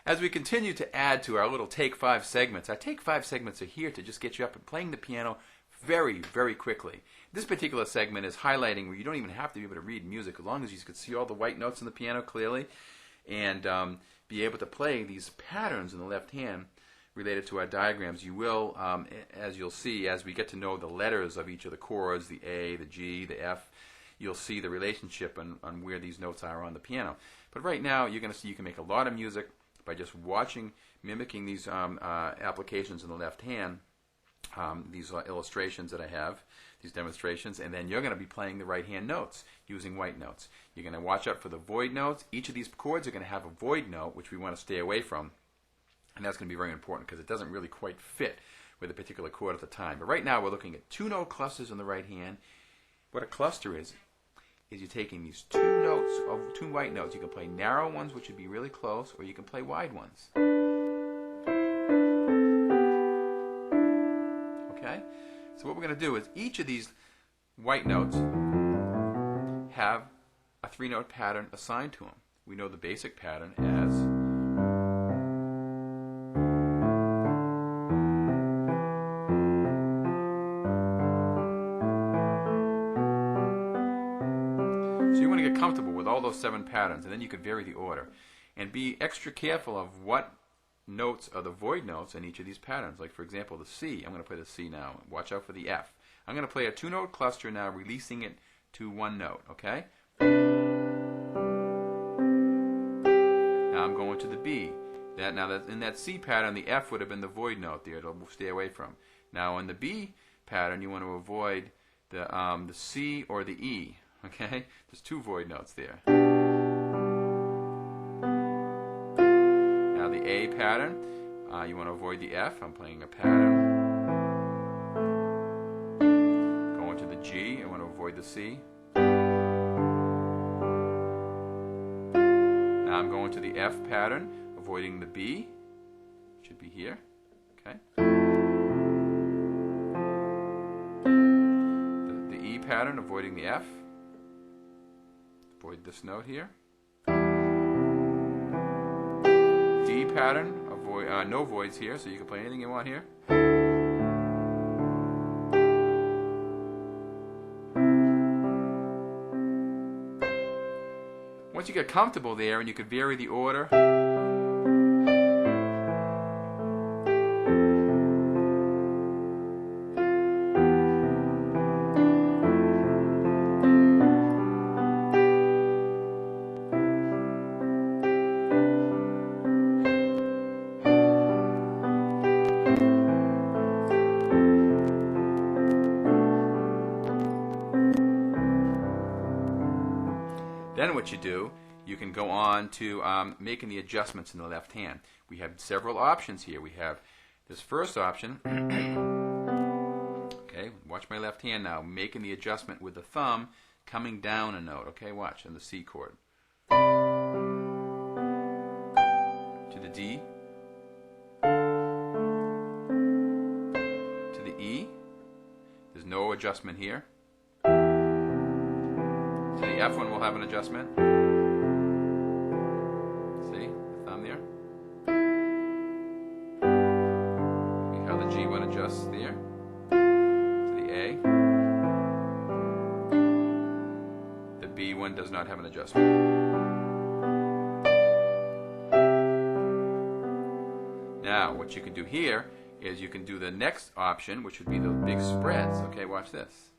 As we continue to add to our little Take 5 segments, our Take 5 segments are here to just get you up and playing the piano very, very quickly. This particular segment is highlighting where you don't even have to be able to read music, as long as you can see all the white notes on the piano clearly and be able to play these patterns in the left hand related to our diagrams. You will, as you'll see, as we get to know the letters of each of the chords, the A, the G, the F, you'll see the relationship on where these notes are on the piano. But right now, you're going to see you can make a lot of music by just watching, mimicking these applications in the left hand, these illustrations that I have, these demonstrations, and then you're going to be playing the right hand notes using white notes. You're going to watch out for the void notes. Each of these chords are going to have a void note, which we want to stay away from, and that's going to be very important because it doesn't really quite fit with a particular chord at the time. But right now we're looking at two note clusters on the right hand. What a cluster is you're taking these two notes, two white notes. You can play narrow ones, which would be really close, or you can play wide ones. Okay? So what we're going to do is each of these white notes have a three-note pattern assigned to them. We know the basic pattern as comfortable with all those 7 patterns, and then you can vary the order and be extra careful of what notes are the void notes in each of these patterns. Like, for example, the C. I'm going to play the C now. Watch out for the F. I'm going to play a 2-note cluster now, releasing it to 1 note. Okay? Now I'm going to the B. In that C pattern, the F would have been the void note there to stay away from. Now in the B pattern, you want to avoid the C or the E. Okay? There's 2 void notes there. Now the A pattern, you want to avoid the F. I'm playing a pattern. Going to the G, I want to avoid the C. Now I'm going to the F pattern, avoiding the B. Should be here. Okay? The E pattern, avoiding the F. Avoid this note here. D pattern, avoid no voids here, so you can play anything you want here. Once you get comfortable there and you can vary the order, then what you do, you can go on to making the adjustments in the left hand. We have several options here. We have this first option. Okay, watch my left hand now, making the adjustment with the thumb, coming down a note. Okay, watch, on the C chord. To the D. To the E. There's no adjustment here. The F one will have an adjustment. See the thumb there? See how the G one adjusts there? To the A. The B one does not have an adjustment. Now, what you can do here is you can do the next option, which would be the big spreads. Okay, watch this.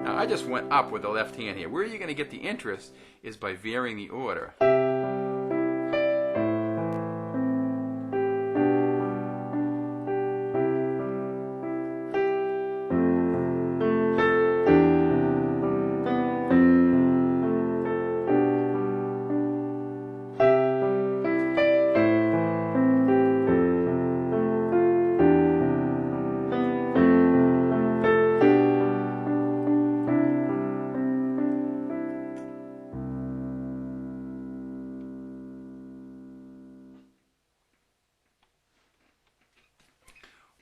I just went up with the left hand here. Where you're going to get the interest is by varying the order.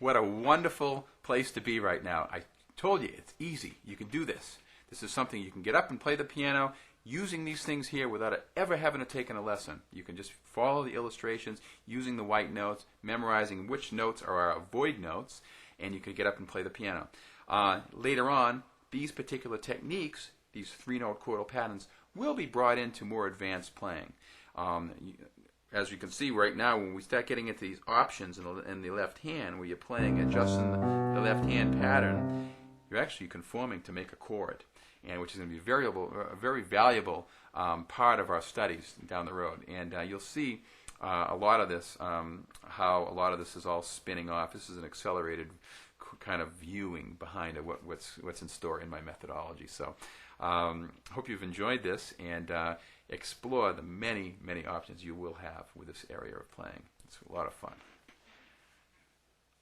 What a wonderful place to be right now. I told you, it's easy. You can do this. This is something you can get up and play the piano using these things here without ever having to take a lesson. You can just follow the illustrations using the white notes, memorizing which notes are our void notes, and you can get up and play the piano. Later on, these particular techniques, these 3-note chordal patterns, will be brought into more advanced playing. As you can see right now, when we start getting into these options in the left hand, where you're playing adjusting the left hand pattern, you're actually conforming to make a chord, and which is going to be a very valuable part of our studies down the road. And you'll see a lot of this, how a lot of this is all spinning off. This is an accelerated kind of viewing behind what's in store in my methodology. So hope you've enjoyed this and explore the many, many options you will have with this area of playing. It's a lot of fun.